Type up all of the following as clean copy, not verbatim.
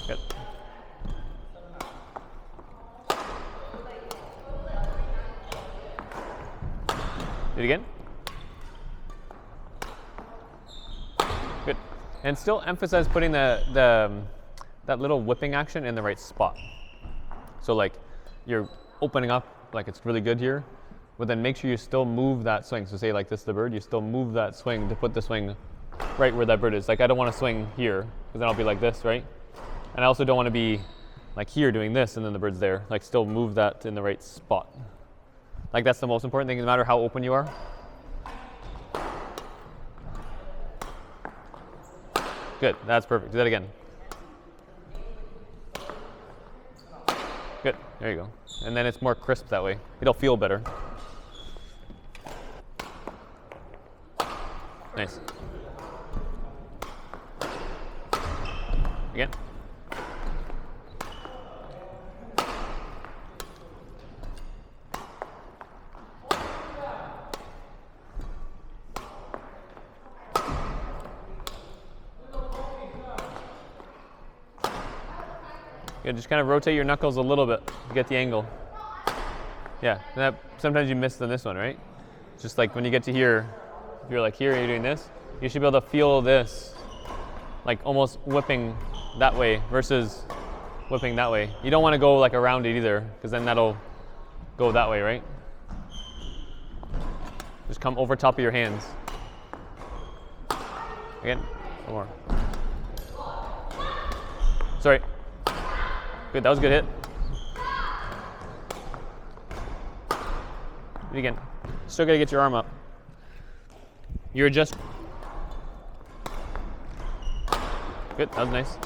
Good. Do it again. Good. And still emphasize putting that little whipping action in the right spot. So like you're opening up, like it's really good here, but then make sure you still move that swing. So say like this is the bird, you still move that swing to put the swing right where that bird is. Like I don't want to swing here, because then I'll be like this, right? And I also don't want to be like here doing this and then the bird's there. Like still move that in the right spot. Like that's the most important thing, no matter how open you are. Good, that's perfect. Do that again. Good, there you go. And then it's more crisp that way. It'll feel better. Nice. Again. Good, just kind of rotate your knuckles a little bit to get the angle. Yeah, that, sometimes you miss on this one, right? Just like when you get to here, if you're like here and you're doing this, you should be able to feel this, like almost whipping that way versus whipping that way. You don't want to go like around it either, because then that'll go that way, right? Just come over top of your hands. Again, one more. Sorry. Good, that was a good hit. Do it again. Still gotta get your arm up. You're just. Good, that was nice.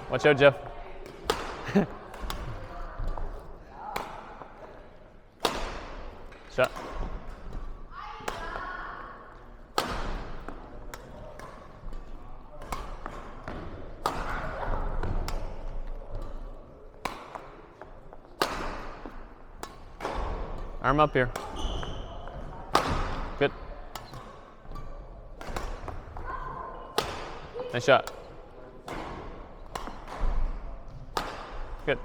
Watch out, Jeff. Shot. Arm up here. Good. Nice shot. Good.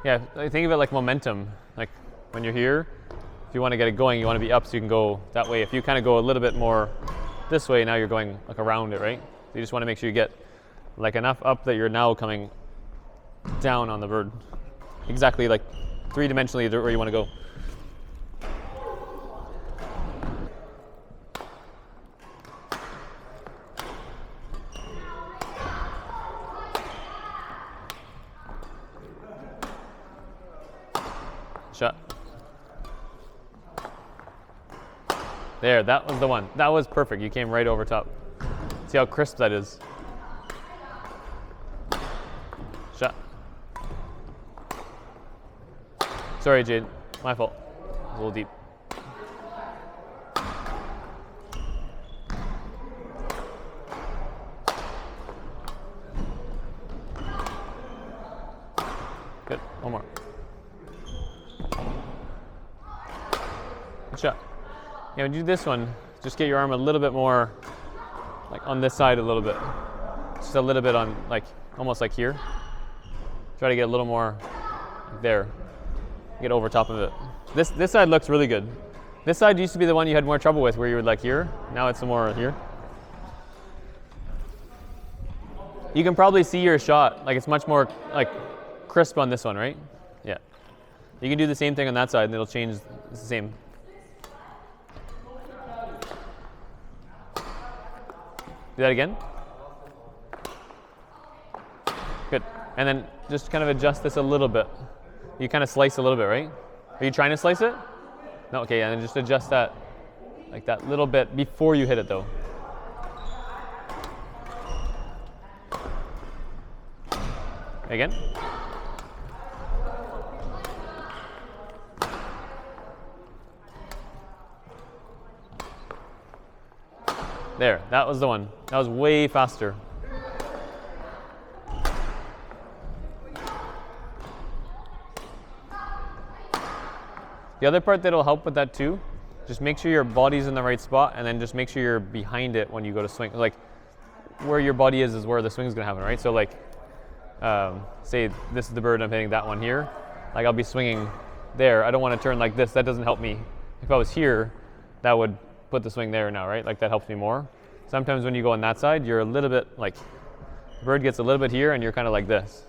Yeah, think of it like momentum. Like when you're here, if you want to get it going, you want to be up so you can go that way. If you kind of go a little bit more this way, now you're going like around it, right? So you just want to make sure you get like enough up that you're now coming down on the bird. Exactly like three-dimensionally where you want to go. Shot. There, that was the one. That was perfect. You came right over top. See how crisp that is. Shot. Sorry, Jade. My fault. It was a little deep. Good. One more. Good shot. Yeah, when you do this one, just get your arm a little bit more, like on this side a little bit. Just a little bit on, like, almost like here. Try to get a little more like there. Get over top of it. This side looks really good. This side used to be the one you had more trouble with, where you were like here. Now it's more here. You can probably see your shot. Like it's much more like crisp on this one, right? Yeah. You can do the same thing on that side, and it'll change. It's the same. Do that again. Good. And then just kind of adjust this a little bit. You kind of slice a little bit, right? Are you trying to slice it? No, okay, and then just adjust that, like that little bit before you hit it though. Again. There, that was the one. That was way faster. The other part that'll help with that too just make sure your body's in the right spot, and then just make sure you're behind it when you go to swing. Like where your body is where the swing's gonna happen, right? So like, say this is the bird, I'm hitting that one here. Like I'll be swinging there. I don't want to turn like this. That doesn't help me. If I was here, that would put the swing there now, right? Like that helps me more. Sometimes when you go on that side, you're a little bit like, the bird gets a little bit here and you're kind of like this.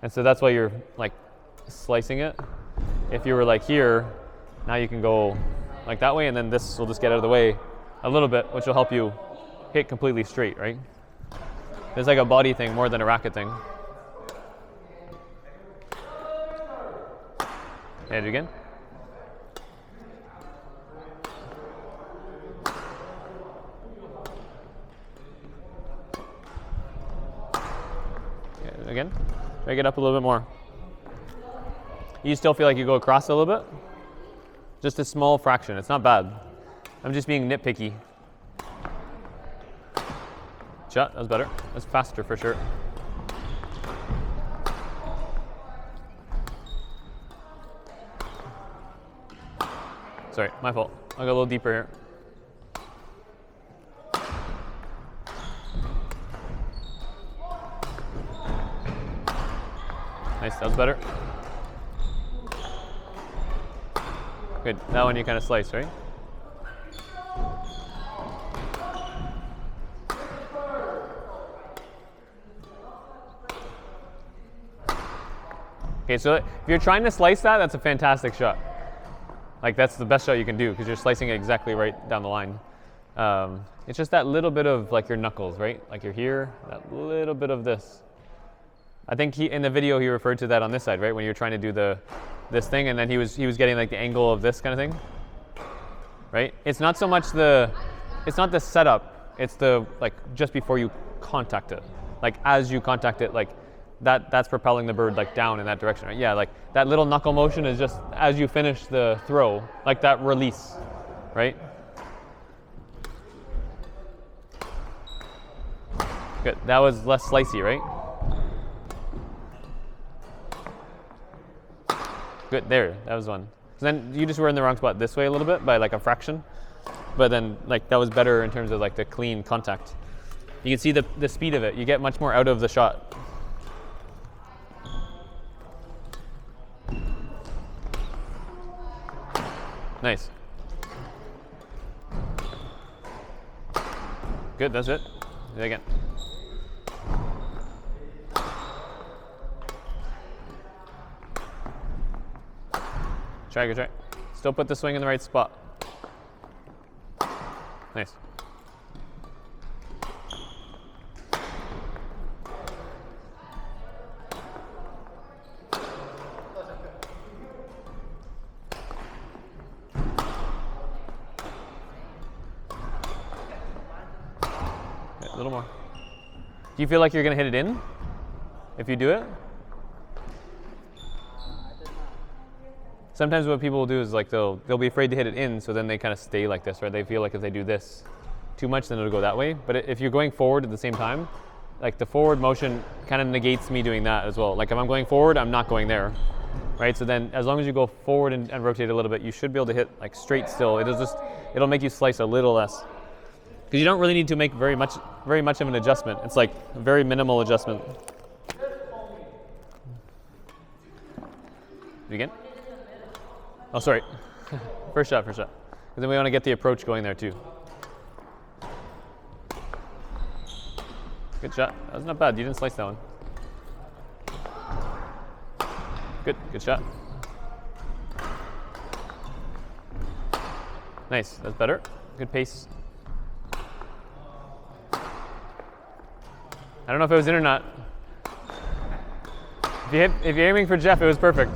And so that's why you're like slicing it. If you were like here, now you can go like that way, and then this will just get out of the way a little bit, which will help you hit completely straight, right? It's like a body thing more than a racket thing. Hit it again. Again, make it up a little bit more. You still feel like you go across a little bit? Just a small fraction, it's not bad. I'm just being nitpicky. Shot, that was better. That's faster for sure. Sorry, my fault. I'll go a little deeper here. Nice, that was better. Good, that one you kind of slice, right? Okay, so if you're trying to slice that, that's a fantastic shot. Like that's the best shot you can do because you're slicing it exactly right down the line. It's just that little bit of like your knuckles, right? Like you're here, that little bit of this. I think in the video he referred to that on this side, right? When you're trying to do this thing, and then he was getting like the angle of this kind of thing, right? It's not so much it's not the setup. It's the like just before you contact it, like as you contact it, like that's propelling the bird like down in that direction, right? Yeah, like that little knuckle motion is just as you finish the throw, like that release, right? Good. That was less slicey, right? Good, there, that was one. So then you just were in the wrong spot this way a little bit by like a fraction, but then like that was better in terms of like the clean contact. You can see the speed of it. You get much more out of the shot. Nice. Good, that's it. Do it again. Try, good try. Still put the swing in the right spot. Nice. Okay, a little more. Do you feel like you're going to hit it in if you do it? Sometimes what people will do is like they'll be afraid to hit it in, so then they kind of stay like this, right? They feel like if they do this too much, then it'll go that way. But if you're going forward at the same time, like the forward motion kind of negates me doing that as well. Like if I'm going forward, I'm not going there, right? So then as long as you go forward and rotate a little bit, you should be able to hit like straight still. It'll make you slice a little less. Because you don't really need to make very much of an adjustment. It's like a very minimal adjustment. Again? Oh, sorry. First shot. Because then we want to get the approach going there too. Good shot. That was not bad. You didn't slice that one. Good shot. Nice. That's better. Good pace. I don't know if it was in or not. If you're aiming for Jeff, it was perfect.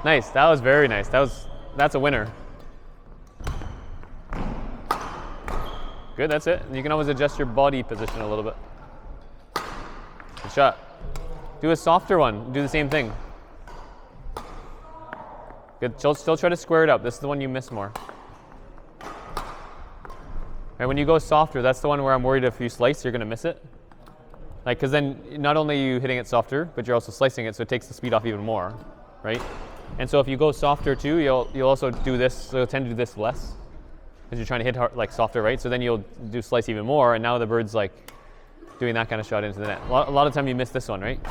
Nice, that was very nice. That's a winner. Good, that's it. And you can always adjust your body position a little bit. Good shot. Do a softer one, do the same thing. Good, still try to square it up. This is the one you miss more. And when you go softer, that's the one where I'm worried if you slice, you're gonna miss it. Like, cause then not only are you hitting it softer, but you're also slicing it, so it takes the speed off even more, right? And so if you go softer too, you'll also do this. So you'll tend to do this less because you're trying to hit hard, like softer, right? So then you'll do slice even more, and now the bird's like doing that kind of shot into the net. A lot of time you miss this one, right?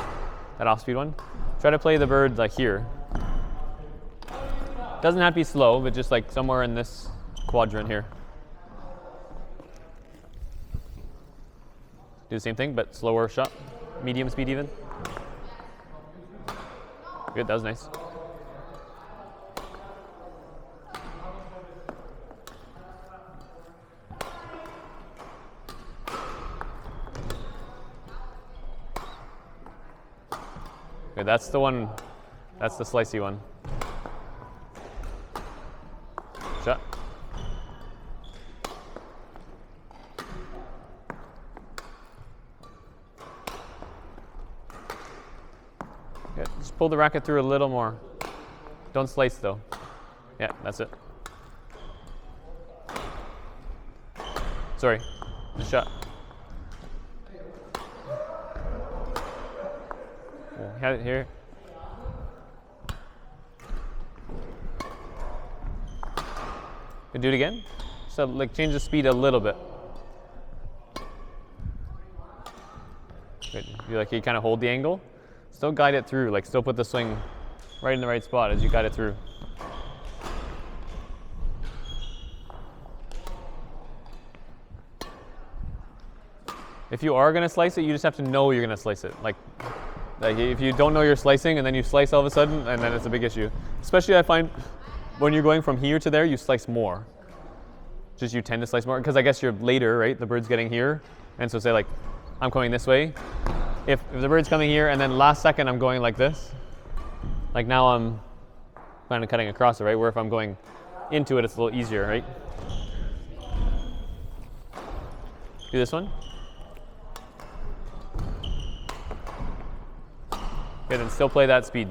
That off-speed one. Try to play the bird like here. Doesn't have to be slow, but just like somewhere in this quadrant here. Do the same thing, but slower shot. Medium speed even. Good, that was nice. Good, that's the one, that's the slicey one. Shot. Good, just pull the racket through a little more. Don't slice though. Yeah, that's it. Sorry, good shot. Had it here. Can do it again. So like change the speed a little bit. Good. You kind of hold the angle. Still guide it through. Like still put the swing right in the right spot as you guide it through. If you are gonna slice it, you just have to know you're gonna slice it. Like if you don't know you're slicing and then you slice all of a sudden, and then it's a big issue. Especially I find when you're going from here to there, you slice more. Just you tend to slice more because I guess you're later, right? The bird's getting here, and so say like, I'm coming this way. If the bird's coming here and then last second I'm going like this, like now I'm kind of cutting across it, right? Where if I'm going into it, it's a little easier, right? Do this one. Okay, then still play that speed.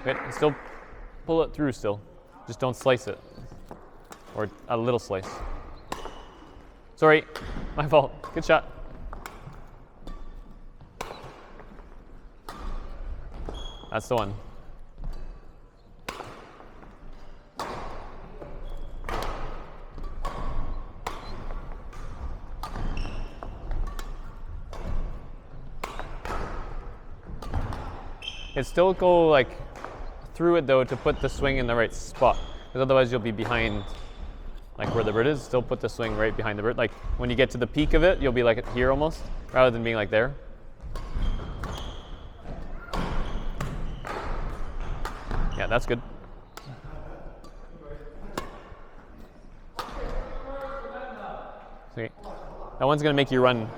Good, and still pull it through still. Just don't slice it. Or a little slice. Sorry, my fault. Good shot. That's the one. It still go like through it though to put the swing in the right spot, because otherwise you'll be behind like where the bird is. Still put the swing right behind the bird. Like when you get to the peak of it, you'll be like here almost, rather than being like there. Yeah, that's good. See, that one's gonna make you run